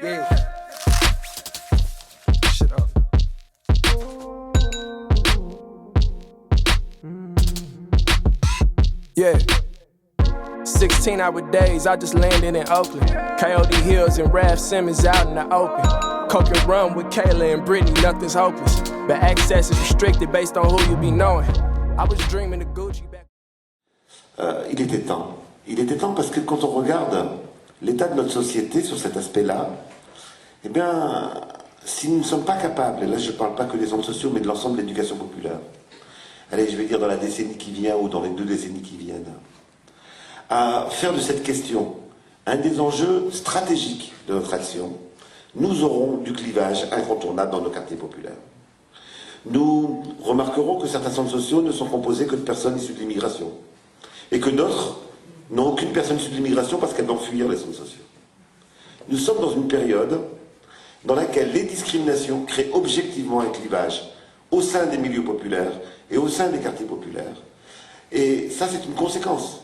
Yeah. Shut up. Yeah. 16-hour days, I just landed in Oakland. Coyote Hills and Raph Simmons out in the open. Coke and rum with Kayla and Brittany, nothing's hopeless. But access is restricted based on who you be knowing. I was dreaming of Gucci back. Il était temps. Il était temps parce que quand on regarde l'état de notre société sur cet aspect-là, eh bien, si nous ne sommes pas capables, et là je ne parle pas que des ondes sociaux, mais de l'ensemble de l'éducation populaire, allez, je vais dire dans la décennie qui vient ou dans les 2 décennies qui viennent, à faire de cette question un des enjeux stratégiques de notre action, nous aurons du clivage incontournable dans nos quartiers populaires. Nous remarquerons que certains centres sociaux ne sont composés que de personnes issues de l'immigration, et que d'autres n'ont aucune personne issue de l'immigration parce qu'elles doivent fuir les centres sociaux. Nous sommes dans une période dans laquelle les discriminations créent objectivement un clivage au sein des milieux populaires et au sein des quartiers populaires. Et ça, c'est une conséquence.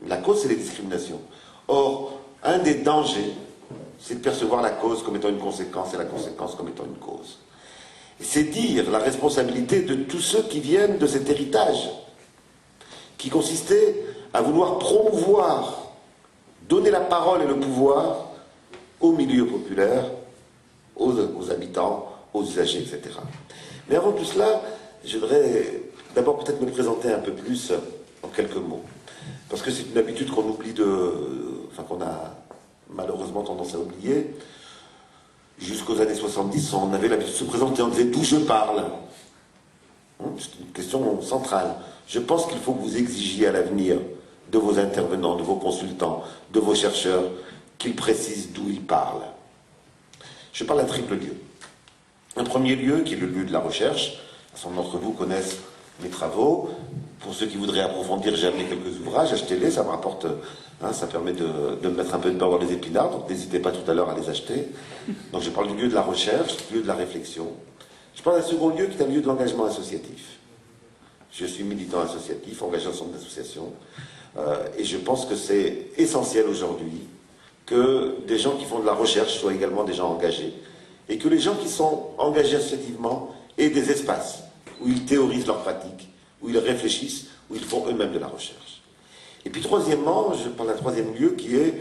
La cause, c'est les discriminations. Or, un des dangers, c'est de percevoir la cause comme étant une conséquence et la conséquence comme étant une cause. Et c'est dire la responsabilité de tous ceux qui viennent de cet héritage, qui consistait à vouloir promouvoir, donner la parole et le pouvoir aux milieux populaires, aux habitants, aux usagers, etc. Mais avant tout cela, je voudrais d'abord peut-être me présenter un peu plus en quelques mots. Parce que c'est une habitude qu'on oublie qu'on a malheureusement tendance à oublier. Jusqu'aux années 70, on avait l'habitude de se présenter en disant d'où je parle. C'est une question centrale. Je pense qu'il faut que vous exigiez à l'avenir de vos intervenants, de vos consultants, de vos chercheurs, qu'ils précisent d'où ils parlent. Je parle d'un triple lieu. Un premier lieu qui est le lieu de la recherche. Un certain nombre d'entre vous connaissent mes travaux. Pour ceux qui voudraient approfondir, j'ai amené quelques ouvrages, achetez-les, ça me rapporte, ça permet de me mettre un peu de beurre dans les épinards, donc n'hésitez pas tout à l'heure à les acheter. Donc je parle du lieu de la recherche, du lieu de la réflexion. Je parle d'un second lieu qui est un lieu de l'engagement associatif. Je suis militant associatif, engagé en centre d'association, et je pense que c'est essentiel aujourd'hui que des gens qui font de la recherche soient également des gens engagés, et que les gens qui sont engagés associativement aient des espaces où ils théorisent leurs pratiques, où ils réfléchissent, où ils font eux-mêmes de la recherche. Et puis troisièmement, je parle d'un troisième lieu qui est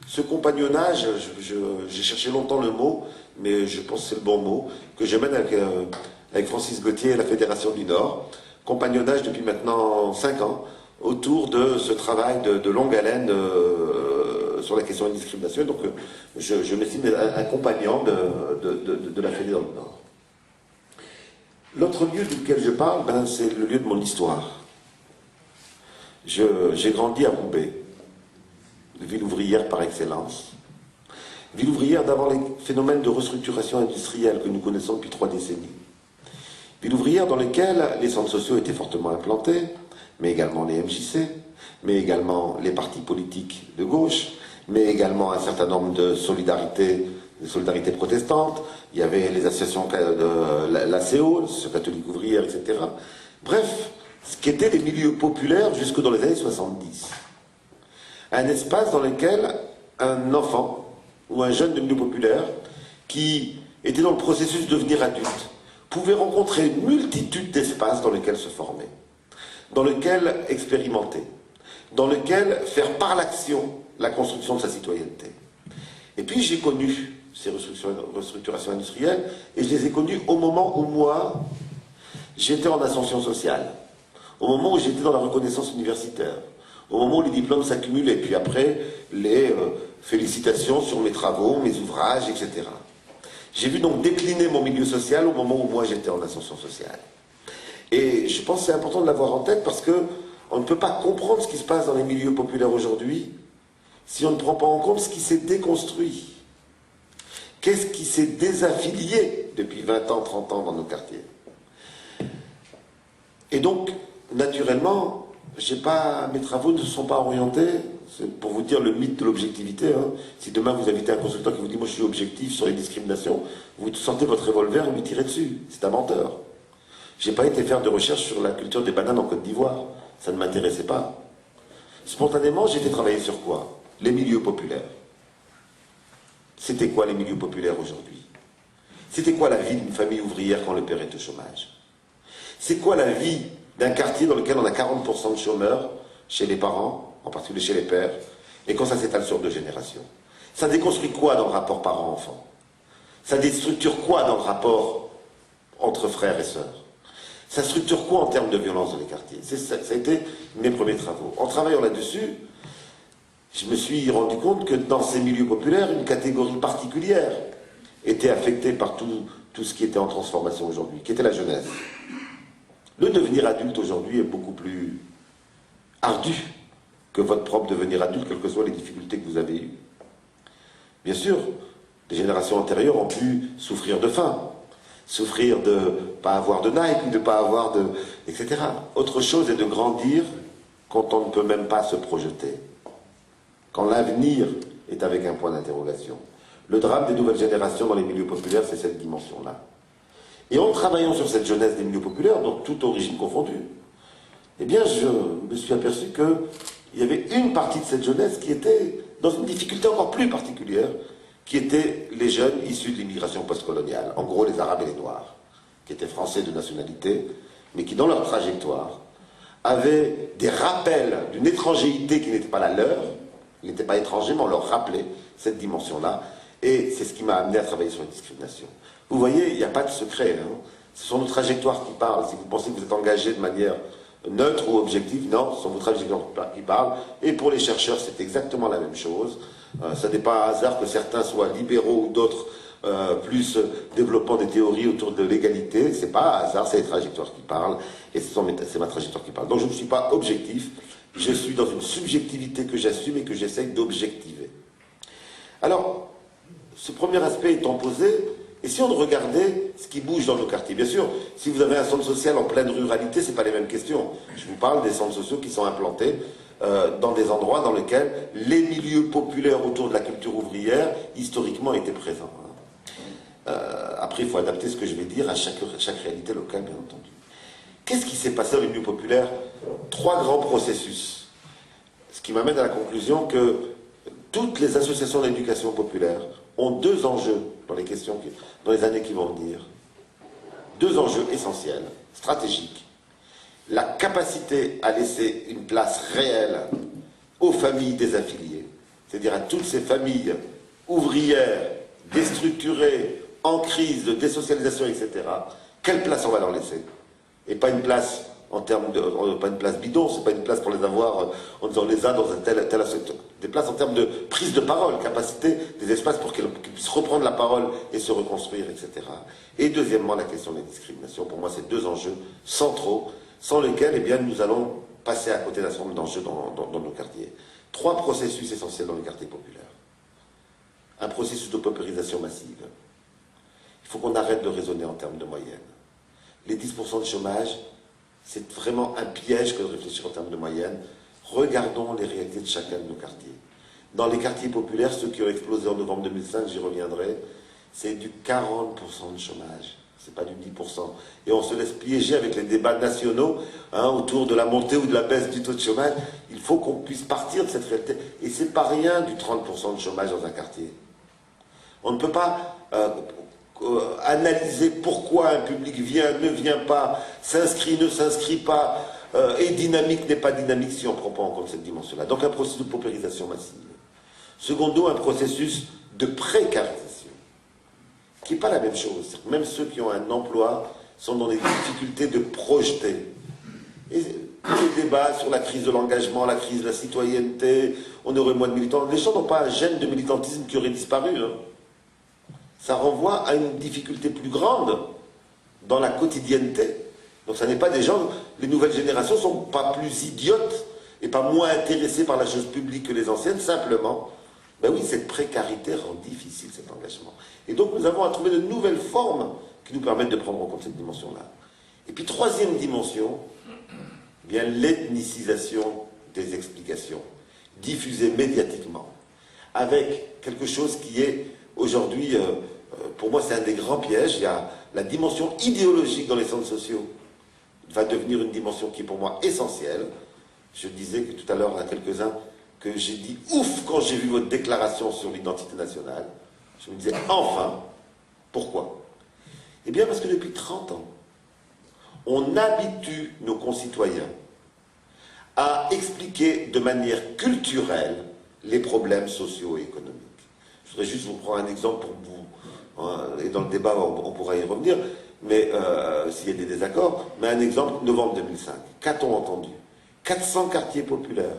ce compagnonnage, j'ai cherché longtemps le mot, mais je pense que c'est le bon mot, que je mène avec Francis Gauthier et la Fédération du Nord, compagnonnage depuis maintenant 5 ans, autour de ce travail de longue haleine sur la question de la discrimination. Donc je m'estime un compagnon de la Fédé dans le Nord. L'autre lieu duquel je parle, c'est le lieu de mon histoire. J'ai grandi à Roubaix, ville ouvrière par excellence. Ville ouvrière d'abord les phénomènes de restructuration industrielle que nous connaissons depuis 3 décennies. Ville ouvrière dans lesquelles les centres sociaux étaient fortement implantés, mais également les MJC, mais également les partis politiques de gauche, mais également un certain nombre de solidarités protestantes. Il y avait les associations de l'ACO, l'Association catholique ouvrière, etc. Bref, ce qu'étaient les milieux populaires jusque dans les années 70. Un espace dans lequel un enfant ou un jeune de milieu populaire qui était dans le processus de devenir adulte pouvait rencontrer une multitude d'espaces dans lesquels se former, dans lesquels expérimenter, dans lesquels faire par l'action la construction de sa citoyenneté. Et puis j'ai connu ces restructurations industrielles, et je les ai connues au moment où moi, j'étais en ascension sociale, au moment où j'étais dans la reconnaissance universitaire, au moment où les diplômes s'accumulaient, puis après, les félicitations sur mes travaux, mes ouvrages, etc. J'ai vu donc décliner mon milieu social au moment où moi j'étais en ascension sociale. Et je pense que c'est important de l'avoir en tête parce que on ne peut pas comprendre ce qui se passe dans les milieux populaires aujourd'hui si on ne prend pas en compte ce qui s'est déconstruit. Qu'est-ce qui s'est désaffilié depuis 20 ans, 30 ans dans nos quartiers? Et donc, naturellement, mes travaux ne sont pas orientés, c'est pour vous dire le mythe de l'objectivité. Si demain vous invitez un consultant qui vous dit « moi je suis objectif sur les discriminations », vous sentez votre revolver et vous tirez dessus. C'est un menteur. J'ai pas été faire de recherche sur la culture des bananes en Côte d'Ivoire. Ça ne m'intéressait pas. Spontanément, j'ai été travailler sur quoi? Les milieux populaires. C'était quoi les milieux populaires aujourd'hui? C'était quoi la vie d'une famille ouvrière quand le père est au chômage? C'est quoi la vie d'un quartier dans lequel on a 40% de chômeurs chez les parents, en particulier chez les pères, et quand ça s'étale sur 2 générations? Ça déconstruit quoi dans le rapport parent-enfant? Ça déstructure quoi dans le rapport entre frères et sœurs? Ça structure quoi en termes de violence dans les quartiers? Ça a été mes premiers travaux. En travaillant là-dessus, je me suis rendu compte que dans ces milieux populaires, une catégorie particulière était affectée par tout ce qui était en transformation aujourd'hui, qui était la jeunesse. Le devenir adulte aujourd'hui est beaucoup plus ardu que votre propre devenir adulte, quelles que soient les difficultés que vous avez eues. Bien sûr, les générations antérieures ont pu souffrir de faim, souffrir de ne pas avoir de Nike, de ne pas avoir de... etc. Autre chose est de grandir quand on ne peut même pas se projeter. Quand l'avenir est avec un point d'interrogation. Le drame des nouvelles générations dans les milieux populaires, c'est cette dimension-là. Et en travaillant sur cette jeunesse des milieux populaires, donc toute origine confondue, eh bien, je me suis aperçu qu'il y avait une partie de cette jeunesse qui était dans une difficulté encore plus particulière, qui étaient les jeunes issus de l'immigration postcoloniale, en gros les Arabes et les Noirs, qui étaient français de nationalité, mais qui, dans leur trajectoire, avaient des rappels d'une étrangéité qui n'était pas la leur. Ils n'étaient pas étrangers, mais on leur rappelait cette dimension-là. Et c'est ce qui m'a amené à travailler sur la discrimination. Vous voyez, il n'y a pas de secret. Hein. Ce sont nos trajectoires qui parlent. Si vous pensez que vous êtes engagé de manière neutre ou objective, non, ce sont vos trajectoires qui parlent. Et pour les chercheurs, c'est exactement la même chose. Ça n'est pas un hasard que certains soient libéraux ou d'autres plus développant des théories autour de l'égalité. C'est pas un hasard, c'est les trajectoires qui parlent. Et c'est ma trajectoire qui parle. Donc je ne suis pas objectif. Je suis dans une subjectivité que j'assume et que j'essaye d'objectiver. Alors, ce premier aspect étant posé, et si on regardait ce qui bouge dans nos quartiers, bien sûr, si vous avez un centre social en pleine ruralité, ce n'est pas les mêmes questions. Je vous parle des centres sociaux qui sont implantés dans des endroits dans lesquels les milieux populaires autour de la culture ouvrière, historiquement, étaient présents. Après, il faut adapter ce que je vais dire à chaque réalité locale, bien entendu. Qu'est-ce qui s'est passé dans les milieux populaires? 3 grands processus. Ce qui m'amène à la conclusion que toutes les associations d'éducation populaire ont 2 enjeux dans les années qui vont venir. 2 enjeux essentiels, stratégiques. La capacité à laisser une place réelle aux familles des affiliés, c'est-à-dire à toutes ces familles ouvrières, déstructurées, en crise, de désocialisation, etc. Quelle place on va leur laisser? Et pas une place en termes de... pas une place bidon, c'est pas une place pour les avoir en disant les uns dans un tel des places en termes de prise de parole, capacité des espaces pour qu'ils puissent reprendre la parole et se reconstruire, etc. Et deuxièmement, la question des discriminations. Pour moi, c'est 2 enjeux centraux, sans lesquels, eh bien, nous allons passer à côté d'un certain nombre d'enjeux dans nos quartiers. 3 processus essentiels dans les quartiers populaires. Un processus de paupérisation massive. Il faut qu'on arrête de raisonner en termes de moyenne. Les 10% de chômage, c'est vraiment un piège que de réfléchir en termes de moyenne. Regardons les réalités de chacun de nos quartiers. Dans les quartiers populaires, ceux qui ont explosé en novembre 2005, j'y reviendrai, c'est du 40% de chômage. C'est pas du 10%. Et on se laisse piéger avec les débats nationaux autour de la montée ou de la baisse du taux de chômage. Il faut qu'on puisse partir de cette réalité. Et c'est pas rien du 30% de chômage dans un quartier. On ne peut pas analyser pourquoi un public vient, ne vient pas, s'inscrit, ne s'inscrit pas, est dynamique, n'est pas dynamique si on ne prend pas en compte cette dimension-là. Donc un processus de paupérisation massive. Secondo, un processus de précarisation, qui n'est pas la même chose. Même ceux qui ont un emploi sont dans des difficultés de projeter. Et les débats sur la crise de l'engagement, la crise de la citoyenneté, on aurait moins de militants. Les gens n'ont pas un gène de militantisme qui aurait disparu. Ça renvoie à une difficulté plus grande dans la quotidienneté. Donc ça n'est pas des gens... Les nouvelles générations ne sont pas plus idiotes et pas moins intéressées par la chose publique que les anciennes, simplement. Ben oui, cette précarité rend difficile cet engagement. Et donc nous avons à trouver de nouvelles formes qui nous permettent de prendre en compte cette dimension-là. Et puis troisième dimension, bien l'ethnicisation des explications, diffusées médiatiquement, avec quelque chose qui est aujourd'hui, pour moi c'est un des grands pièges, il y a la dimension idéologique dans les centres sociaux, va devenir une dimension qui est pour moi essentielle. Je disais que tout à l'heure à quelques-uns que j'ai dit ouf quand j'ai vu votre déclaration sur l'identité nationale. Je me disais, enfin, pourquoi? Eh bien parce que depuis 30 ans, on habitue nos concitoyens à expliquer de manière culturelle les problèmes sociaux et économiques. Je voudrais juste vous prendre un exemple pour vous, hein, et dans le débat on pourra y revenir, mais s'il y a des désaccords, mais un exemple, novembre 2005, qu'a-t-on entendu? 400 quartiers populaires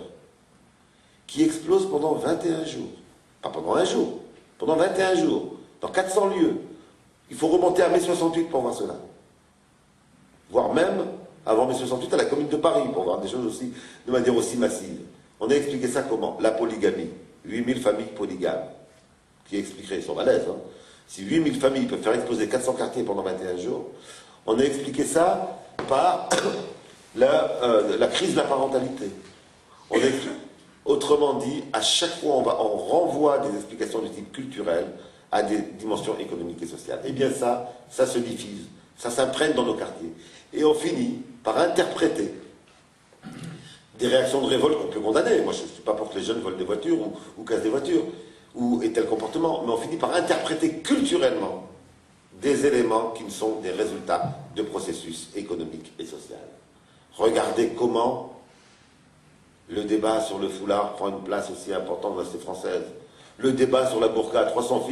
qui explosent pendant 21 jours. Pas pendant un jour, pendant 21 jours, dans 400 lieux. Il faut remonter à mai 68 pour voir cela. Voire même, avant mai 68, à la Commune de Paris, pour voir des choses aussi, de manière aussi massive. On a expliqué ça comment? La polygamie. 8000 familles polygames. Qui expliquerait, ils sont malaises, hein. Si 8000 familles peuvent faire exploser 400 quartiers pendant 21 jours, on a expliqué ça par la crise de la parentalité. Autrement dit, à chaque fois, on renvoie des explications de type culturel à des dimensions économiques et sociales. Et bien ça se diffuse, ça s'imprègne dans nos quartiers. Et on finit par interpréter des réactions de révolte qu'on peut condamner. Moi, je ne suis pas pour que les jeunes volent des voitures ou cassent des voitures, ou aient tel comportement, mais on finit par interpréter culturellement des éléments qui ne sont des résultats de processus économiques et sociaux. Regardez comment le débat sur le foulard prend une place aussi importante dans la société française. Le débat sur la burqa, 300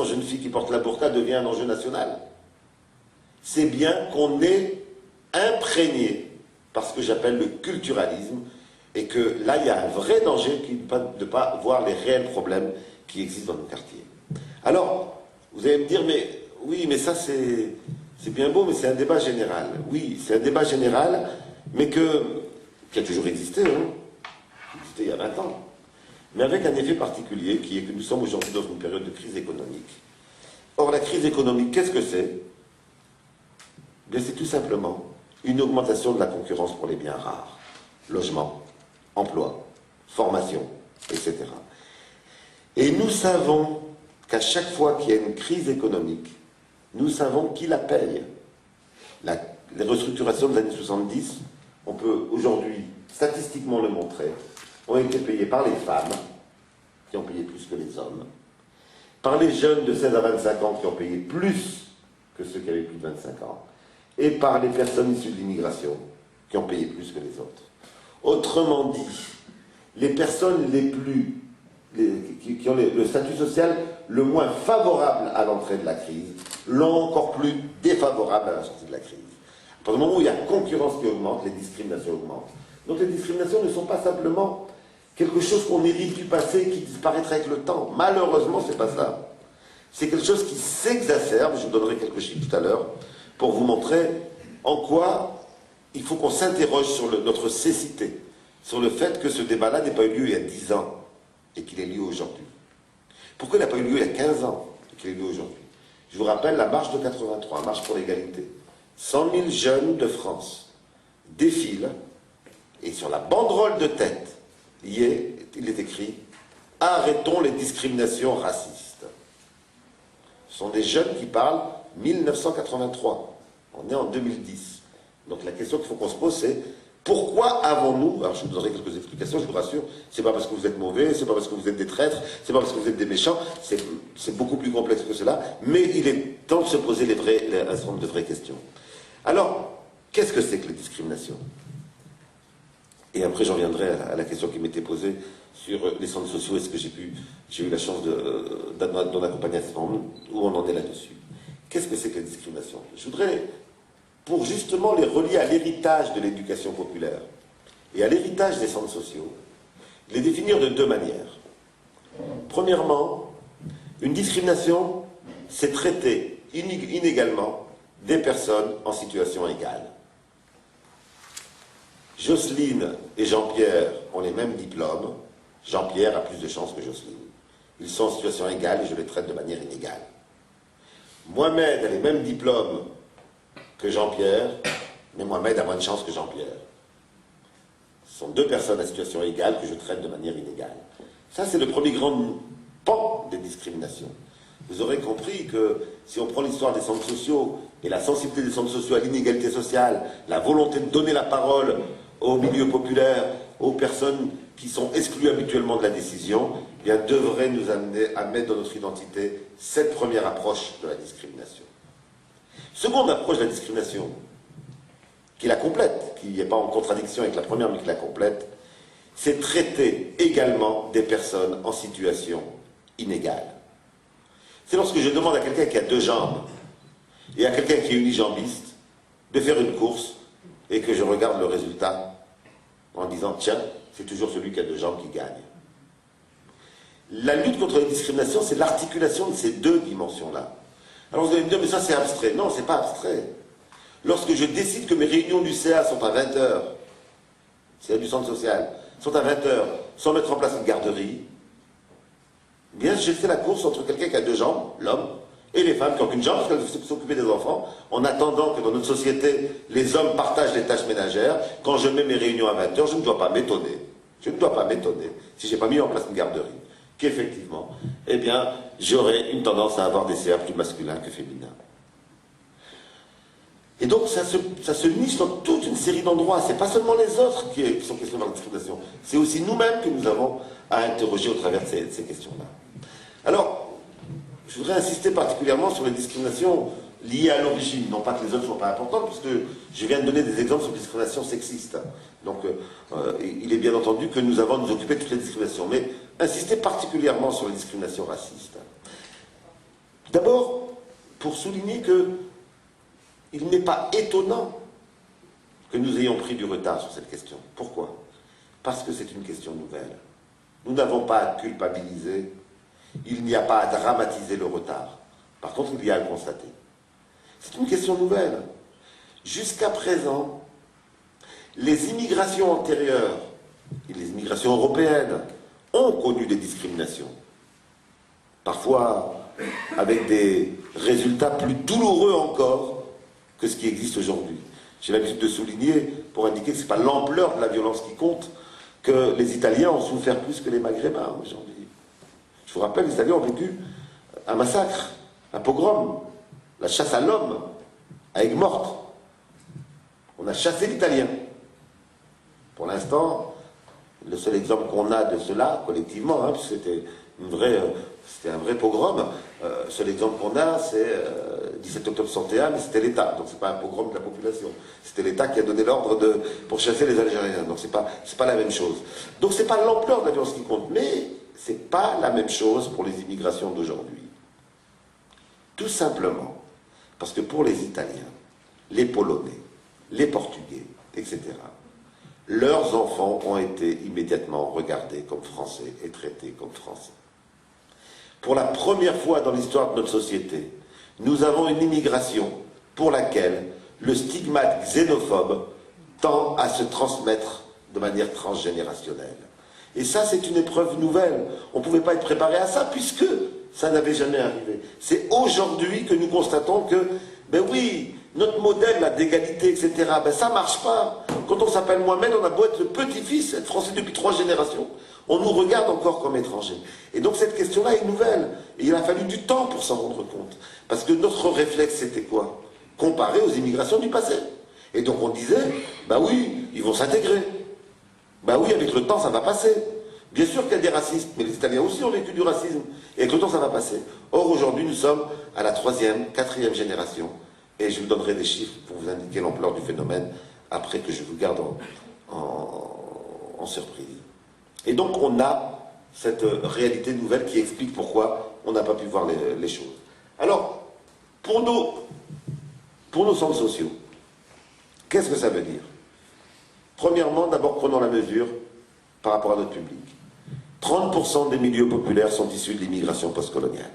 jeunes filles qui portent la burqa devient un enjeu national. C'est bien qu'on est imprégné par ce que j'appelle le culturalisme, et que là, il y a un vrai danger de ne pas voir les réels problèmes qui existent dans nos quartiers. Alors, vous allez me dire, mais oui, mais ça c'est bien beau, mais c'est un débat général. Oui, c'est un débat général, mais qui a toujours existé, hein, qui existait il y a 20 ans, mais avec un effet particulier qui est que nous sommes aujourd'hui dans une période de crise économique. Or, la crise économique, qu'est-ce que c'est? Bien, c'est tout simplement une augmentation de la concurrence pour les biens rares. Logement, emploi, formation, etc. Et nous savons qu'à chaque fois qu'il y a une crise économique, nous savons qui la paye. Les restructurations des années 70, on peut aujourd'hui statistiquement le montrer, ont été payées par les femmes, qui ont payé plus que les hommes, par les jeunes de 16 à 25 ans qui ont payé plus que ceux qui avaient plus de 25 ans, et par les personnes issues de l'immigration qui ont payé plus que les autres. Autrement dit, les personnes qui ont le statut social le moins favorable à l'entrée de la crise l'ont encore plus défavorable à la sortie de la crise. À partir du moment où il y a concurrence qui augmente, les discriminations augmentent. Donc les discriminations ne sont pas simplement quelque chose qu'on hérite du passé et qui disparaîtra avec le temps. Malheureusement, c'est pas ça. C'est quelque chose qui s'exacerbe, je vous donnerai quelques chiffres tout à l'heure, pour vous montrer en quoi il faut qu'on s'interroge sur notre cécité, sur le fait que ce débat-là n'ait pas eu lieu il y a 10 ans et qu'il ait lieu aujourd'hui. Pourquoi il n'a pas eu lieu il y a 15 ans et qu'il ait lieu aujourd'hui? Je vous rappelle la marche de 83, marche pour l'égalité. 100 000 jeunes de France défilent et sur la banderole de tête, il est écrit « Arrêtons les discriminations racistes ». Ce sont des jeunes qui parlent 1983. On est en 2010. Donc la question qu'il faut qu'on se pose, c'est pourquoi avons-nous, alors je vous donnerai quelques explications, je vous rassure, c'est pas parce que vous êtes mauvais, c'est pas parce que vous êtes des traîtres, c'est pas parce que vous êtes des méchants, c'est beaucoup plus complexe que cela, mais il est temps de se poser un certain nombre de vraies questions. Alors, qu'est-ce que c'est que la discrimination? Et après j'en viendrai à la question qui m'était posée sur les centres sociaux, est-ce que j'ai eu la chance d'en accompagner un certain nombre, où on en est là-dessus. Qu'est-ce que c'est que la discrimination? Je voudrais, pour justement les relier à l'héritage de l'éducation populaire et à l'héritage des centres sociaux, les définir de deux manières. Premièrement, une discrimination, c'est traiter inégalement des personnes en situation égale. Jocelyne et Jean-Pierre ont les mêmes diplômes, Jean-Pierre a plus de chances que Jocelyne. Ils sont en situation égale et je les traite de manière inégale. Mohamed a les mêmes diplômes que Jean-Pierre, mais Mohamed a moins de chance que Jean-Pierre. Ce sont deux personnes à situation égale que je traite de manière inégale. Ça, c'est le premier grand pan des discriminations. Vous aurez compris que si on prend l'histoire des centres sociaux et la sensibilité des centres sociaux à l'inégalité sociale, la volonté de donner la parole aux milieux populaires, aux personnes qui sont exclus habituellement de la décision, eh bien, devraient nous amener à mettre dans notre identité cette première approche de la discrimination. Seconde approche de la discrimination, qui la complète, qui n'est pas en contradiction avec la première, mais qui la complète, c'est traiter également des personnes en situation inégale. C'est lorsque je demande à quelqu'un qui a 2 jambes et à quelqu'un qui est unijambiste de faire une course et que je regarde le résultat en disant « Tiens, c'est toujours celui qui a 2 jambes qui gagne ». La lutte contre la discrimination, c'est l'articulation de ces 2 dimensions-là. Alors vous allez me dire « Mais ça c'est abstrait ». Non, c'est pas abstrait. Lorsque je décide que mes réunions du CA sont à 20h, CA du centre social, sont à 20h, sans mettre en place une garderie, eh bien j'ai fait la course entre quelqu'un qui a 2 jambes, l'homme, et les femmes qui n'ont qu'une jambe, parce qu'elles doivent s'occuper des enfants, en attendant que dans notre société, les hommes partagent les tâches ménagères. Quand je mets mes réunions à 20h, je ne dois pas m'étonner. Je ne dois pas m'étonner, si je n'ai pas mis en place une garderie, qu'effectivement, eh bien, j'aurais une tendance à avoir des CA plus masculins que féminins. Et donc, ça se niche dans toute une série d'endroits. Ce n'est pas seulement les autres qui sont questionnés par la discrimination. C'est aussi nous-mêmes que nous avons à interroger au travers de ces questions-là. Alors, je voudrais insister particulièrement sur les discriminations liées à l'origine. Non pas que les autres ne soient pas importantes, puisque je viens de donner des exemples sur les discriminations sexistes. Donc, il est bien entendu que nous avons à nous occuper de toutes les discriminations. Mais insister particulièrement sur les discriminations racistes. D'abord, pour souligner que il n'est pas étonnant que nous ayons pris du retard sur cette question. Pourquoi? Parce que c'est une question nouvelle. Nous n'avons pas à culpabiliser, il n'y a pas à dramatiser le retard. Par contre, il y a à le constater. C'est une question nouvelle. Jusqu'à présent, les immigrations antérieures, et les immigrations européennes, ont connu des discriminations. Parfois avec des résultats plus douloureux encore que ce qui existe aujourd'hui. J'ai l'habitude de souligner, pour indiquer que ce n'est pas l'ampleur de la violence qui compte, que les Italiens ont souffert plus que les Maghrébins aujourd'hui. Je vous rappelle, les Italiens ont vécu un massacre, un pogrom, la chasse à l'homme, à Aigues-Mortes. On a chassé l'Italien. Pour l'instant, le seul exemple qu'on a de cela, collectivement, hein, puisque c'était un vrai pogrom, le seul exemple qu'on a, c'est 17 octobre 61, mais c'était l'État, donc c'est pas un pogrom de la population. C'était l'État qui a donné l'ordre pour chasser les Algériens, donc c'est pas la même chose. Donc c'est pas l'ampleur de la violence qui compte, mais c'est pas la même chose pour les immigrations d'aujourd'hui. Tout simplement parce que pour les Italiens, les Polonais, les Portugais, etc., leurs enfants ont été immédiatement regardés comme Français et traités comme Français. Pour la première fois dans l'histoire de notre société, nous avons une immigration pour laquelle le stigmate xénophobe tend à se transmettre de manière transgénérationnelle. Et ça, c'est une épreuve nouvelle. On ne pouvait pas être préparé à ça puisque ça n'avait jamais arrivé. C'est aujourd'hui que nous constatons que, ben oui, notre modèle d'égalité, etc., ben ça ne marche pas. Quand on s'appelle Mohamed, on a beau être le petit-fils, être français depuis 3 générations, on nous regarde encore comme étrangers. Et donc cette question-là est nouvelle. Et il a fallu du temps pour s'en rendre compte. Parce que notre réflexe, c'était quoi? Comparé aux immigrations du passé. Et donc on disait, bah oui, ils vont s'intégrer. Bah oui, avec le temps, ça va passer. Bien sûr qu'il y a des racistes, mais les Italiens aussi ont vécu du racisme. Et avec le temps, ça va passer. Or, aujourd'hui, nous sommes à la 3e, 4e génération. Et je vous donnerai des chiffres pour vous indiquer l'ampleur du phénomène, après que je vous garde en surprise. Et donc, on a cette réalité nouvelle qui explique pourquoi on n'a pas pu voir les choses. Alors, pour nos centres sociaux, qu'est-ce que ça veut dire? Premièrement, d'abord, prenons la mesure par rapport à notre public. 30% des milieux populaires sont issus de l'immigration postcoloniale.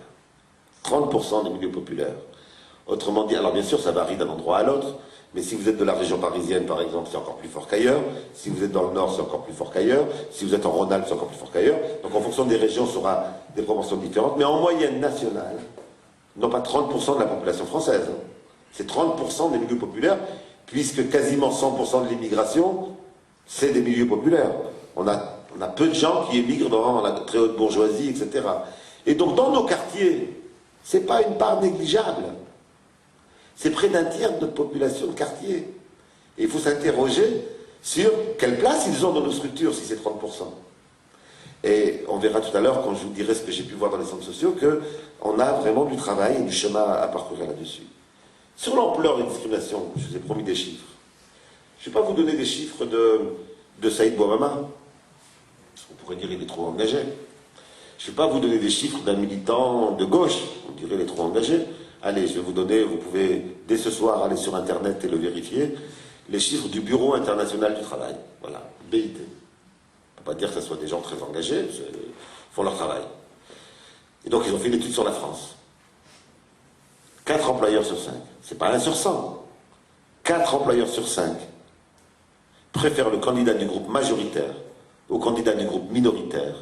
30% des milieux populaires. Autrement dit, alors bien sûr, ça varie d'un endroit à l'autre, mais si vous êtes de la région parisienne, par exemple, c'est encore plus fort qu'ailleurs. Si vous êtes dans le Nord, c'est encore plus fort qu'ailleurs. Si vous êtes en Rhône-Alpes, c'est encore plus fort qu'ailleurs. Donc en fonction des régions, ça aura des proportions différentes. Mais en moyenne nationale, non pas 30% de la population française, hein. C'est 30% des milieux populaires, puisque quasiment 100% de l'immigration, c'est des milieux populaires. On a peu de gens qui émigrent dans la très haute bourgeoisie, etc. Et donc dans nos quartiers, c'est pas une part négligeable. C'est près d'un tiers de notre population de quartier. Et il faut s'interroger sur quelle place ils ont dans nos structures, si c'est 30%. Et on verra tout à l'heure, quand je vous dirai ce que j'ai pu voir dans les centres sociaux, qu'on a vraiment du travail et du chemin à parcourir là-dessus. Sur l'ampleur des discriminations, je vous ai promis des chiffres. Je ne vais pas vous donner des chiffres de Saïd Bouamama. On pourrait dire qu'il est trop engagé. Je ne vais pas vous donner des chiffres d'un militant de gauche. On dirait qu'il est trop engagé. Allez, je vais vous donner, vous pouvez dès ce soir aller sur Internet et le vérifier, les chiffres du Bureau international du travail. Voilà, BIT. On ne peut pas dire que ce soit des gens très engagés, ils font leur travail. Et donc ils ont fait une étude sur la France. 4 employeurs sur 5, c'est pas 1 sur 100. 4 employeurs sur 5 préfèrent le candidat du groupe majoritaire au candidat du groupe minoritaire,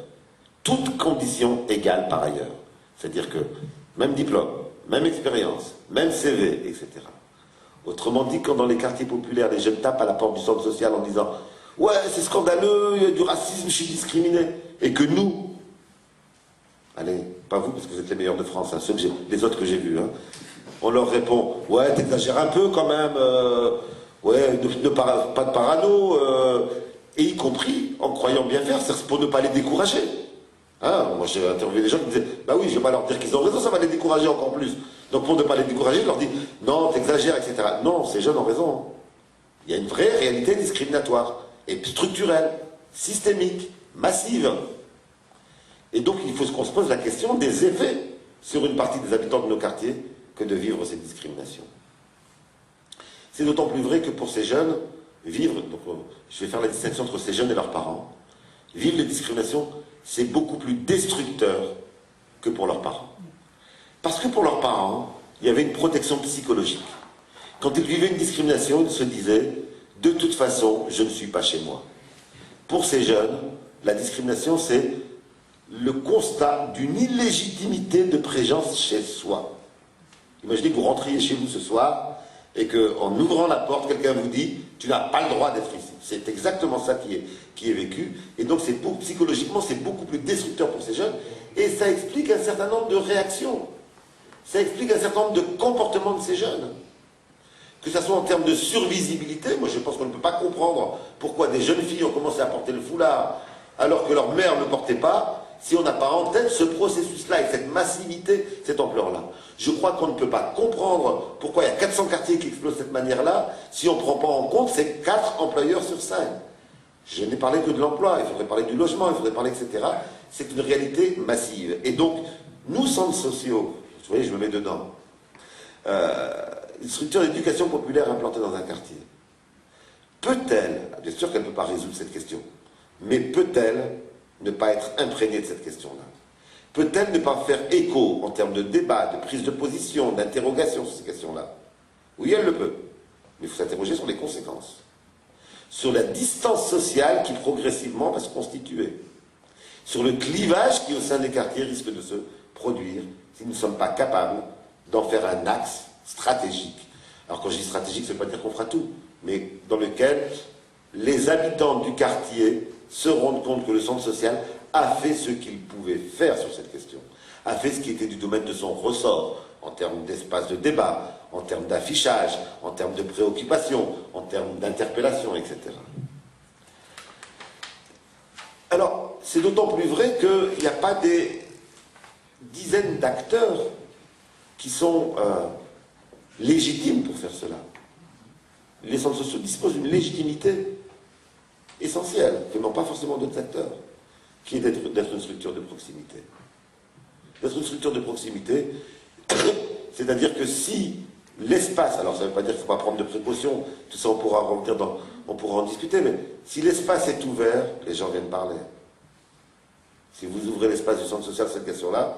toutes conditions égales par ailleurs. C'est-à-dire que même diplôme, même expérience, même CV, etc. Autrement dit, quand dans les quartiers populaires, les jeunes tapent à la porte du centre social en disant « Ouais, c'est scandaleux, il y a du racisme, je suis discriminé », et que nous, allez, pas vous parce que vous êtes les meilleurs de France, hein, les autres que j'ai vus, hein, on leur répond « Ouais, t'exagères un peu quand même, ouais, pas de parano, et y compris en croyant bien faire, c'est pour ne pas les décourager. Hein, moi j'ai interviewé des gens qui me disaient « Bah oui, je vais pas leur dire qu'ils ont raison, ça va les décourager encore plus. » Donc pour ne pas les décourager, je leur dis « Non, t'exagères, etc. » Non, ces jeunes ont raison. Il y a une vraie réalité discriminatoire, et structurelle, systémique, massive. Et donc il faut qu'on se pose la question des effets sur une partie des habitants de nos quartiers que de vivre cette discrimination. C'est d'autant plus vrai que pour ces jeunes, vivre, donc je vais faire la distinction entre ces jeunes et leurs parents, vivre les discriminations, c'est beaucoup plus destructeur que pour leurs parents. Parce que pour leurs parents, il y avait une protection psychologique. Quand ils vivaient une discrimination, ils se disaient « de toute façon, je ne suis pas chez moi ». Pour ces jeunes, la discrimination, c'est le constat d'une illégitimité de présence chez soi. Imaginez que vous rentriez chez vous ce soir et qu'en ouvrant la porte, quelqu'un vous dit « tu n'as pas le droit d'être ici ». C'est exactement ça qui est vécu. Et donc psychologiquement, c'est beaucoup plus destructeur pour ces jeunes. Et ça explique un certain nombre de réactions. Ça explique un certain nombre de comportements de ces jeunes. Que ce soit en termes de survisibilité, moi je pense qu'on ne peut pas comprendre pourquoi des jeunes filles ont commencé à porter le foulard alors que leur mère ne portait pas, si on n'a pas en tête ce processus-là et cette massivité, cette ampleur-là. Je crois qu'on ne peut pas comprendre pourquoi il y a 400 quartiers qui explosent de cette manière-là si on ne prend pas en compte ces 4 employeurs sur 5. Je n'ai parlé que de l'emploi, il faudrait parler du logement, il faudrait parler, etc. C'est une réalité massive. Et donc, nous, centres sociaux, vous voyez, je me mets dedans, une structure d'éducation populaire implantée dans un quartier, peut-elle, bien sûr qu'elle ne peut pas résoudre cette question, mais peut-elle ne pas être imprégnée de cette question-là? Peut-elle ne pas faire écho en termes de débat, de prise de position, d'interrogation sur ces questions-là? Oui, elle le peut, mais il faut s'interroger sur les conséquences, sur la distance sociale qui progressivement va se constituer, sur le clivage qui au sein des quartiers risque de se produire si nous ne sommes pas capables d'en faire un axe stratégique. Alors quand je dis stratégique, ça ne veut pas dire qu'on fera tout, mais dans lequel les habitants du quartier se rendent compte que le centre social a fait ce qu'il pouvait faire sur cette question, a fait ce qui était du domaine de son ressort, en termes d'espace de débat, en termes d'affichage, en termes de préoccupation, en termes d'interpellation, etc. Alors, c'est d'autant plus vrai qu'il n'y a pas des dizaines d'acteurs qui sont légitimes pour faire cela. Les centres sociaux disposent d'une légitimité essentielle, que n'ont pas forcément d'autres acteurs, qui est d'être une structure de proximité. D'être une structure de proximité, c'est-à-dire que si l'espace, alors ça ne veut pas dire qu'il ne faut pas prendre de précautions, tout ça on pourra en discuter, mais si l'espace est ouvert, les gens viennent parler. Si vous ouvrez l'espace du centre social sur cette question-là,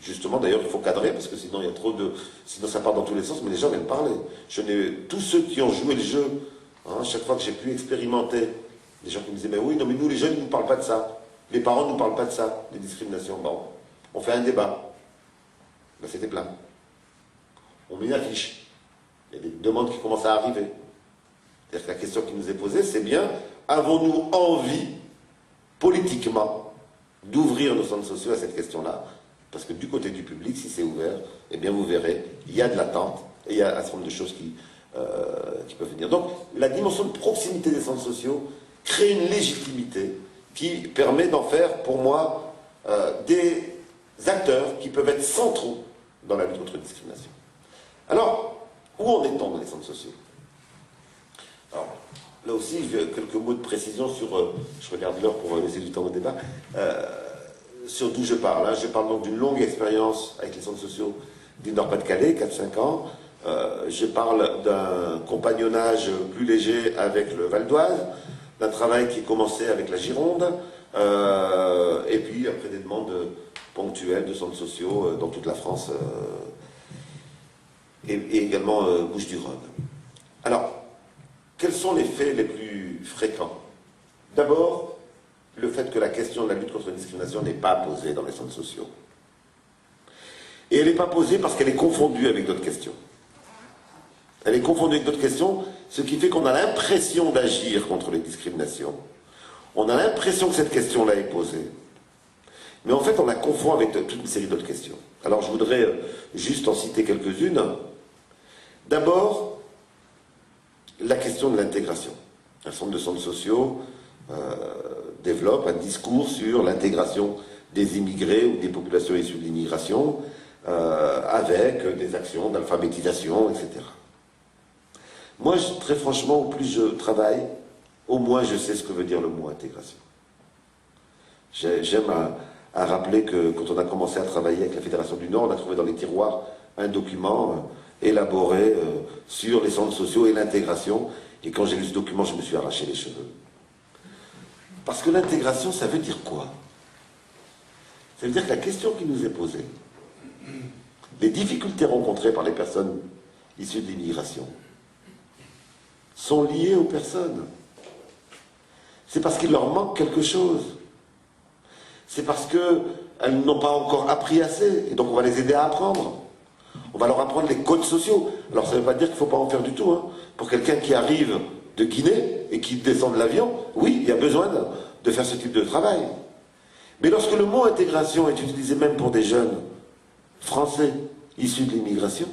justement, d'ailleurs, il faut cadrer, parce que sinon, il y a trop de... Sinon, ça part dans tous les sens, mais les gens viennent parler. Tous ceux qui ont joué le jeu, hein, chaque fois que j'ai pu expérimenter, des gens qui me disaient, mais oui, non, mais nous, les jeunes, ils ne nous parlent pas de ça. Les parents ne nous parlent pas de ça, des discriminations. Bon, on fait un débat. Ben, c'était plein. On met une affiche. Il y a des demandes qui commencent à arriver. C'est-à-dire que la question qui nous est posée, c'est bien, avons-nous envie, politiquement, d'ouvrir nos centres sociaux à cette question-là? Parce que du côté du public, si c'est ouvert, eh bien vous verrez, il y a de l'attente et il y a un certain nombre de choses qui peuvent venir. Donc la dimension de proximité des centres sociaux crée une légitimité qui permet d'en faire, pour moi, des acteurs qui peuvent être centraux dans la lutte contre la discrimination. Alors, où en est-on dans les centres sociaux? Alors, là aussi, quelques mots de précision sur, je regarde l'heure pour laisser du temps au débat, sur d'où je parle. Hein. Je parle donc d'une longue expérience avec les centres sociaux du Nord-Pas-de-Calais, 4-5 ans. Je parle d'un compagnonnage plus léger avec le Val d'Oise, d'un travail qui est commencé avec la Gironde, et puis après des demandes ponctuelles de centres sociaux dans toute la France, et également Bouches-du-Rhône. Alors, quels sont les faits les plus fréquents? D'abord, le fait que la question de la lutte contre la discrimination n'est pas posée dans les centres sociaux. Et elle n'est pas posée parce qu'elle est confondue avec d'autres questions. Elle est confondue avec d'autres questions, ce qui fait qu'on a l'impression d'agir contre les discriminations. On a l'impression que cette question-là est posée. Mais en fait, on la confond avec toute une série d'autres questions. Alors, je voudrais juste en citer quelques-unes. D'abord, la question de l'intégration. Un certain nombre de centres sociaux développe un discours sur l'intégration des immigrés ou des populations issues de l'immigration, avec des actions d'alphabétisation, etc. Moi, très franchement, au plus je travaille, au moins je sais ce que veut dire le mot intégration. J'aime à rappeler que quand on a commencé à travailler avec la Fédération du Nord, on a trouvé dans les tiroirs un document élaboré sur les centres sociaux et l'intégration. Et quand j'ai lu ce document, je me suis arraché les cheveux. Parce que l'intégration, ça veut dire quoi? Ça veut dire que la question qui nous est posée, les difficultés rencontrées par les personnes issues de l'immigration, sont liées aux personnes. C'est parce qu'il leur manque quelque chose. C'est parce qu'elles n'ont pas encore appris assez, et donc on va les aider à apprendre. On va leur apprendre les codes sociaux. Alors ça ne veut pas dire qu'il ne faut pas en faire du tout. Hein. Pour quelqu'un qui arrive de Guinée et qui descend de l'avion, oui, il y a besoin de faire ce type de travail. Mais lorsque le mot intégration est utilisé même pour des jeunes français issus de l'immigration,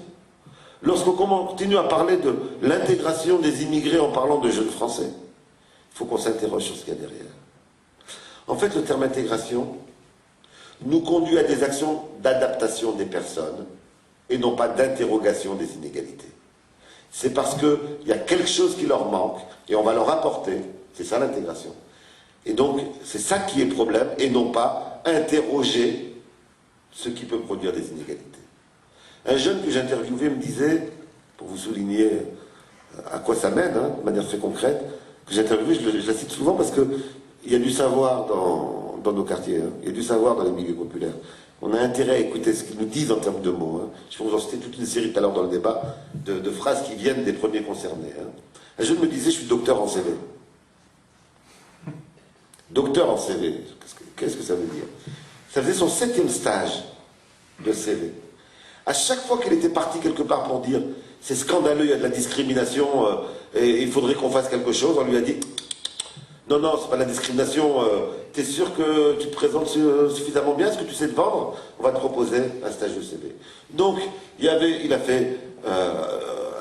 lorsqu'on continue à parler de l'intégration des immigrés en parlant de jeunes français, il faut qu'on s'interroge sur ce qu'il y a derrière. En fait, le terme intégration nous conduit à des actions d'adaptation des personnes et non pas d'interrogation des inégalités. C'est parce qu'il y a quelque chose qui leur manque et on va leur apporter, c'est ça l'intégration. Et donc, c'est ça qui est le problème et non pas interroger ce qui peut produire des inégalités. Un jeune que j'interviewais me disait, pour vous souligner à quoi ça mène, hein, de manière très concrète, que j'interviewais, je la cite souvent parce qu'il y a du savoir dans nos quartiers, hein, il y a du savoir dans les milieux populaires. On a intérêt à écouter ce qu'ils nous disent en termes de mots. Hein. Je peux vous en citer toute une série tout à l'heure dans le débat de phrases qui viennent des premiers concernés. Hein. Un jeune me disait, je suis docteur en CV. Docteur en CV, qu'est-ce que ça veut dire? Ça faisait son 7e stage de CV. À chaque fois qu'elle était partie quelque part pour dire c'est scandaleux, il y a de la discrimination et il faudrait qu'on fasse quelque chose, on lui a dit non, non, c'est pas de la discrimination, t'es sûr que tu te présentes suffisamment bien, est-ce que tu sais te vendre? On va te proposer un stage de CV. Donc, il a fait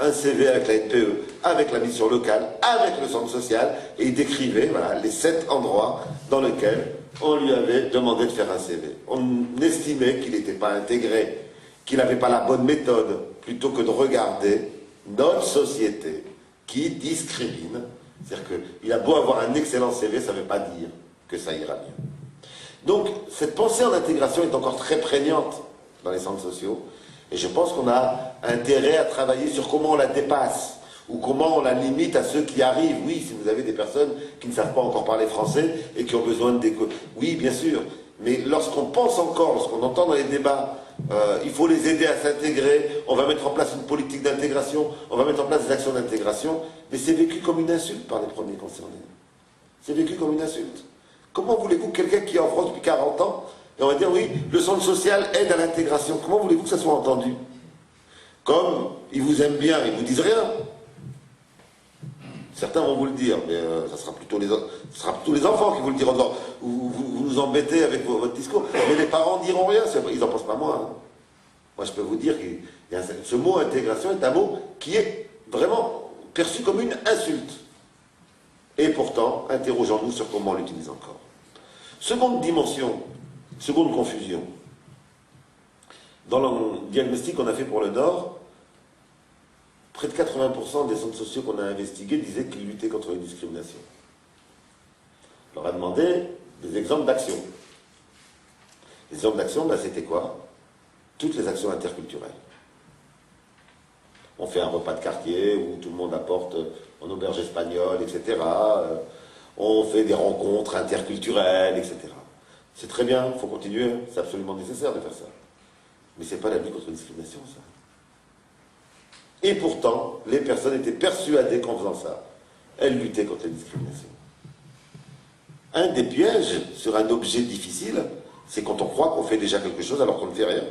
un CV avec la NPE, avec la mission locale, avec le centre social, et il décrivait voilà, les 7 endroits dans lesquels on lui avait demandé de faire un CV. On estimait qu'il n'était pas intégré, qu'il n'avait pas la bonne méthode, plutôt que de regarder notre société qui discrimine. C'est-à-dire qu'il a beau avoir un excellent CV, ça ne veut pas dire que ça ira mieux. Donc, cette pensée en intégration est encore très prégnante dans les centres sociaux, et je pense qu'on a intérêt à travailler sur comment on la dépasse, ou comment on la limite à ceux qui arrivent. Oui, si vous avez des personnes qui ne savent pas encore parler français et qui ont besoin de oui, bien sûr, mais lorsqu'on pense encore, lorsqu'on entend dans les débats, il faut les aider à s'intégrer, on va mettre en place une politique d'intégration, on va mettre en place des actions d'intégration, mais c'est vécu comme une insulte par les premiers concernés. C'est vécu comme une insulte. Comment voulez-vous que quelqu'un qui est en France depuis 40 ans, et on va dire oui, le centre social aide à l'intégration, comment voulez-vous que ça soit entendu? Comme ils vous aiment bien, ils ne vous disent rien. Certains vont vous le dire, mais ce sera plutôt les enfants qui vous le diront. Vous nous embêtez avec votre discours. Mais les parents ne diront rien, ils n'en pensent pas moins. Hein. Moi, je peux vous dire que ce mot intégration est un mot qui est vraiment perçu comme une insulte. Et pourtant, interrogeons-nous sur comment on l'utilise encore. Seconde dimension, seconde confusion. Dans le diagnostic qu'on a fait pour le Nord, près de 80% des centres sociaux qu'on a investigués disaient qu'ils luttaient contre les discriminations. On leur a demandé des exemples d'action. Les exemples d'action, ben, c'était quoi? Toutes les actions interculturelles. On fait un repas de quartier où tout le monde apporte en auberge espagnole, etc. On fait des rencontres interculturelles, etc. C'est très bien, il faut continuer, c'est absolument nécessaire de faire ça. Mais ce n'est pas la lutte contre la discrimination, ça. Et pourtant, les personnes étaient persuadées qu'en faisant ça, elles luttaient contre la discrimination. Un des pièges sur un objet difficile, c'est quand on croit qu'on fait déjà quelque chose alors qu'on ne fait rien.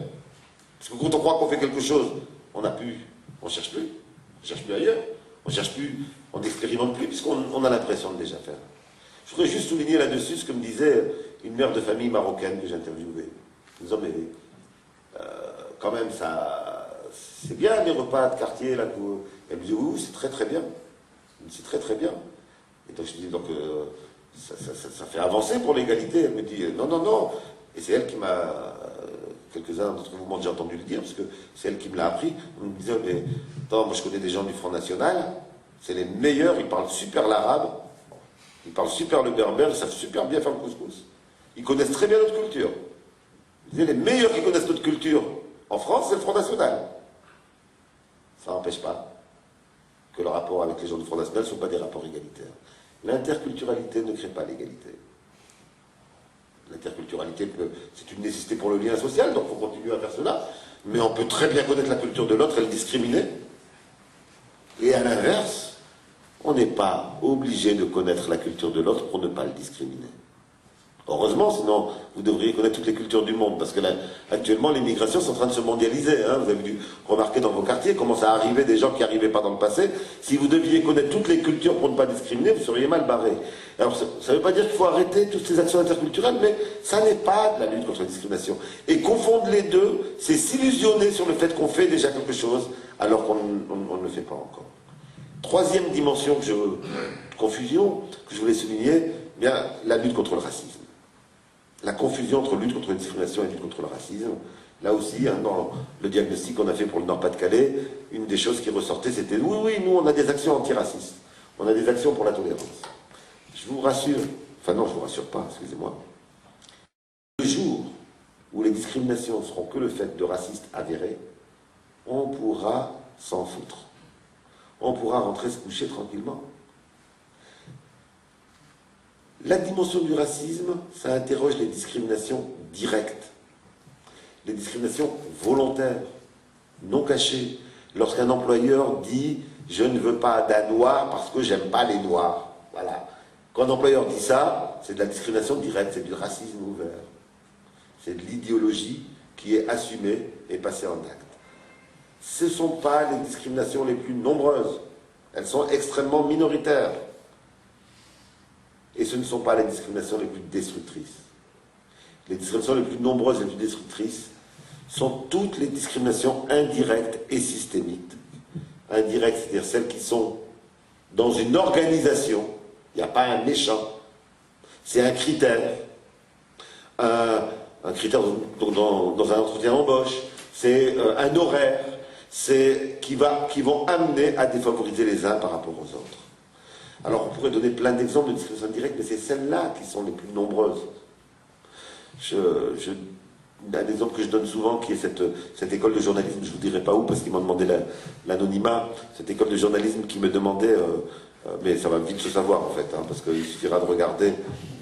Parce que quand on croit qu'on fait quelque chose, on ne cherche plus ailleurs, on n'expérimente plus, puisqu'on a l'impression de déjà faire. Je voudrais juste souligner là-dessus ce que me disait une mère de famille marocaine que j'interviewais. Elle me disait, mais quand même, c'est bien les repas de quartier, là. Elle me dit, oui, c'est très très bien. C'est très très bien. Et donc je dis, donc, ça fait avancer pour l'égalité. Elle me dit, non, non, non. Et c'est elle qui m'a... Quelques-uns d'entre vous m'ont déjà entendu le dire, parce que c'est elle qui me l'a appris. On me disait, mais attends, moi je connais des gens du Front National, c'est les meilleurs, ils parlent super l'arabe, ils parlent super le berbère, ils savent super bien faire le couscous. Ils connaissent très bien notre culture. Ils disaient, les meilleurs qui connaissent notre culture en France, c'est le Front National. Ça n'empêche pas que le rapport avec les gens du Front National ne sont pas des rapports égalitaires. L'interculturalité ne crée pas l'égalité. L'interculturalité, c'est une nécessité pour le lien social, donc il faut continuer à faire cela. Mais on peut très bien connaître la culture de l'autre et le discriminer. Et à l'inverse, on n'est pas obligé de connaître la culture de l'autre pour ne pas le discriminer. Heureusement, sinon vous devriez connaître toutes les cultures du monde, parce que là, actuellement les migrations sont en train de se mondialiser. Hein. Vous avez dû remarquer dans vos quartiers comment ça arrivait des gens qui n'arrivaient pas dans le passé. Si vous deviez connaître toutes les cultures pour ne pas discriminer, vous seriez mal barré. Alors ça ne veut pas dire qu'il faut arrêter toutes ces actions interculturelles, mais ça n'est pas de la lutte contre la discrimination. Et confondre les deux, c'est s'illusionner sur le fait qu'on fait déjà quelque chose, alors qu'on ne le fait pas encore. Troisième dimension confusion que je voulais souligner, bien la lutte contre le racisme. La confusion entre lutte contre la discrimination et lutte contre le racisme. Là aussi, hein, dans le diagnostic qu'on a fait pour le Nord-Pas-de-Calais, une des choses qui ressortait, c'était oui, oui, nous on a des actions antiracistes, on a des actions pour la tolérance. Je vous rassure, enfin non, je vous rassure pas, excusez-moi. Le jour où les discriminations seront que le fait de racistes avérés, on pourra s'en foutre. On pourra rentrer se coucher tranquillement. La dimension du racisme, ça interroge les discriminations directes, les discriminations volontaires, non cachées. Lorsqu'un employeur dit « je ne veux pas d'un noir parce que j'aime pas les noirs », voilà. Quand un employeur dit ça, c'est de la discrimination directe, c'est du racisme ouvert. C'est de l'idéologie qui est assumée et passée en acte. Ce ne sont pas les discriminations les plus nombreuses, elles sont extrêmement minoritaires. Et ce ne sont pas les discriminations les plus destructrices. Les discriminations les plus nombreuses et les plus destructrices sont toutes les discriminations indirectes et systémiques. Indirectes, c'est-à-dire celles qui sont dans une organisation. Il n'y a pas un méchant. C'est un critère. Un critère dans un entretien d'embauche. C'est un horaire. C'est qui vont amener à défavoriser les uns par rapport aux autres. Alors on pourrait donner plein d'exemples de discrimination directe, mais c'est celles-là qui sont les plus nombreuses. Un exemple que je donne souvent, qui est cette école de journalisme, je ne vous dirai pas où, parce qu'ils m'ont demandé l'anonymat, cette école de journalisme qui me demandait, mais ça va vite se savoir en fait, hein, parce qu'il suffira de regarder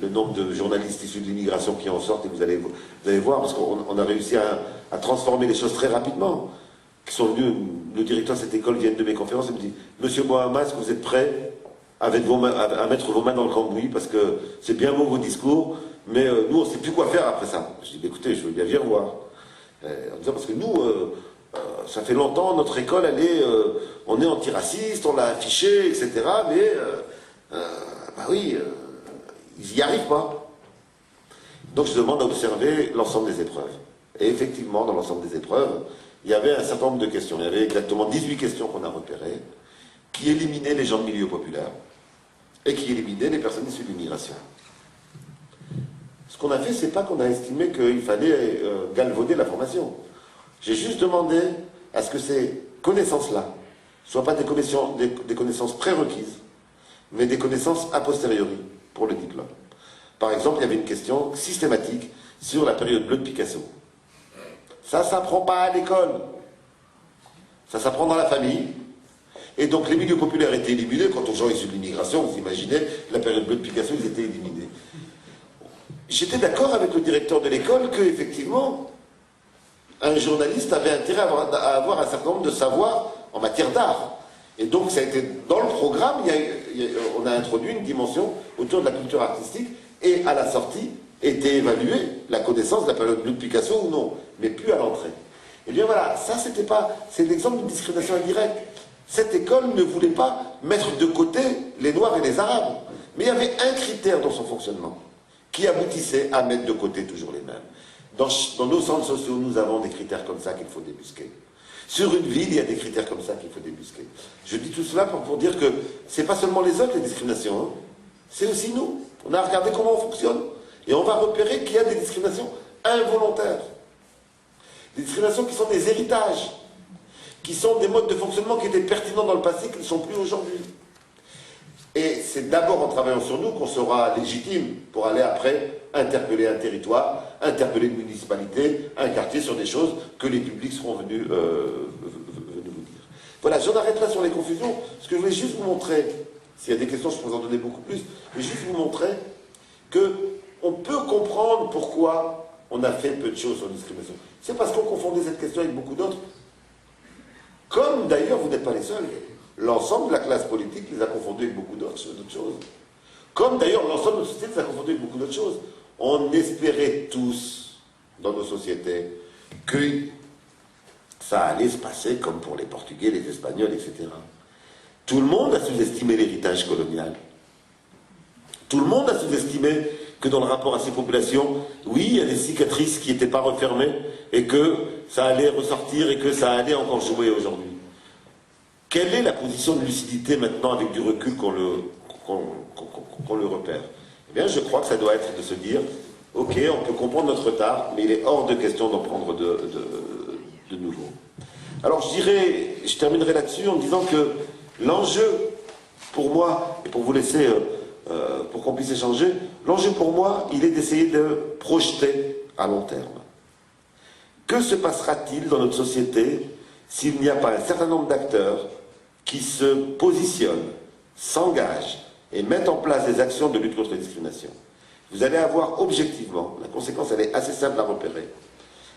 le nombre de journalistes issus de l'immigration qui en sortent, et vous allez voir, parce qu'on a réussi à transformer les choses très rapidement. Qui sont venus, le directeur de cette école vient de mes conférences et me dit « Monsieur Bohama, est-ce que vous êtes prêt à mettre vos mains dans le cambouis, parce que c'est bien beau vos discours, mais nous on ne sait plus quoi faire après ça. » Je dis « Écoutez, je veux bien venir voir. » En disant parce que nous, ça fait longtemps, notre école, on est antiraciste, on l'a affiché, etc. Mais, bah oui, ils n'y arrivent pas. Donc je demande à observer l'ensemble des épreuves. Et effectivement, dans l'ensemble des épreuves, il y avait un certain nombre de questions. Il y avait exactement 18 questions qu'on a repérées, qui éliminaient les gens de milieu populaire et qui éliminaient les personnes issues de l'immigration. Ce qu'on a fait, c'est pas qu'on a estimé qu'il fallait galvauder la formation. J'ai juste demandé à ce que ces connaissances-là ne soient pas des connaissances prérequises, mais des connaissances a posteriori pour le diplôme. Par exemple, il y avait une question systématique sur la période bleue de Picasso. Ça ne s'apprend pas à l'école. Ça s'apprend dans la famille. Et donc les milieux populaires étaient éliminés. Quand aux gens issus de l'immigration, vous imaginez, la période bleue de Picasso, ils étaient éliminés. J'étais d'accord avec le directeur de l'école qu'effectivement, un journaliste avait intérêt à avoir un certain nombre de savoirs en matière d'art. Et donc ça a été dans le programme, on a introduit une dimension autour de la culture artistique et à la sortie était évaluée la connaissance de la période bleue de Picasso ou non, mais plus à l'entrée. Et bien voilà, ça c'est l'exemple d'une discrimination indirecte. Cette école ne voulait pas mettre de côté les Noirs et les Arabes, mais il y avait un critère dans son fonctionnement qui aboutissait à mettre de côté toujours les mêmes. Dans nos centres sociaux, nous avons des critères comme ça qu'il faut débusquer. Sur une ville, il y a des critères comme ça qu'il faut débusquer. Je dis tout cela pour dire que c'est pas seulement les autres les discriminations, hein. C'est aussi nous. On a regardé comment on fonctionne et on va repérer qu'il y a des discriminations involontaires. Des discriminations qui sont des héritages, qui sont des modes de fonctionnement qui étaient pertinents dans le passé, qui ne sont plus aujourd'hui. Et c'est d'abord en travaillant sur nous qu'on sera légitime pour aller après interpeller un territoire, interpeller une municipalité, un quartier sur des choses que les publics seront venus vous dire. Voilà, j'en arrête là sur les confusions. Ce que je voulais juste vous montrer, s'il y a des questions, je peux vous en donner beaucoup plus, mais juste vous montrer qu'on peut comprendre pourquoi on a fait peu de choses sur la discrimination. C'est parce qu'on confondait cette question avec beaucoup d'autres. Comme d'ailleurs, vous n'êtes pas les seuls. L'ensemble de la classe politique les a confondus avec beaucoup d'autres choses. Comme d'ailleurs l'ensemble de la société les a confondus avec beaucoup d'autres choses. On espérait tous, dans nos sociétés, que ça allait se passer comme pour les Portugais, les Espagnols, etc. Tout le monde a sous-estimé l'héritage colonial. Tout le monde a sous-estimé que dans le rapport à ces populations, oui, il y a des cicatrices qui n'étaient pas refermées et que ça allait ressortir et que ça allait encore jouer aujourd'hui. Quelle est la position de lucidité maintenant avec du recul qu'on le repère? Eh bien, je crois que ça doit être de se dire, ok, on peut comprendre notre retard, mais il est hors de question d'en prendre de nouveau. Alors je terminerai là-dessus en disant que l'enjeu pour moi, et pour vous laisser, pour qu'on puisse échanger, l'enjeu pour moi, il est d'essayer de projeter à long terme. Que se passera-t-il dans notre société s'il n'y a pas un certain nombre d'acteurs qui se positionnent, s'engagent et mettent en place des actions de lutte contre la discrimination? Vous allez avoir objectivement, la conséquence elle est assez simple à repérer,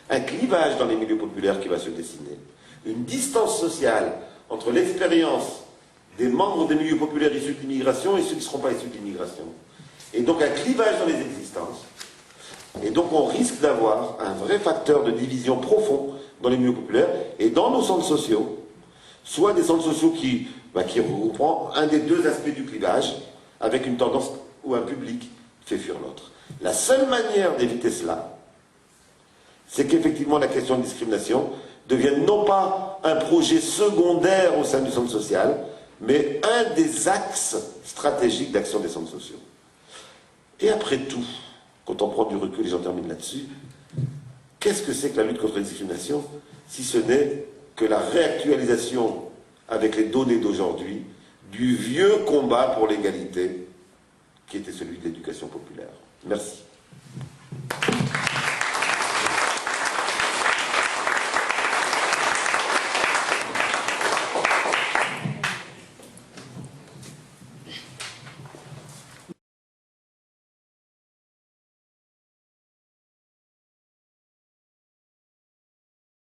un clivage dans les milieux populaires qui va se dessiner, une distance sociale entre l'expérience des membres des milieux populaires issus de l'immigration et ceux qui ne seront pas issus de l'immigration. Et donc un clivage dans les existences. Et donc on risque d'avoir un vrai facteur de division profond dans les milieux populaires et dans nos centres sociaux, soit des centres sociaux qui regroupent un des deux aspects du clivage, avec une tendance où un public fait fuir l'autre. La seule manière d'éviter cela, c'est qu'effectivement la question de discrimination devienne non pas un projet secondaire au sein du centre social, mais un des axes stratégiques d'action des centres sociaux. Et après tout, quand on prend du recul, et j'en termine là-dessus, qu'est-ce que c'est que la lutte contre la discrimination, si ce n'est que la réactualisation avec les données d'aujourd'hui du vieux combat pour l'égalité qui était celui de l'éducation populaire. Merci.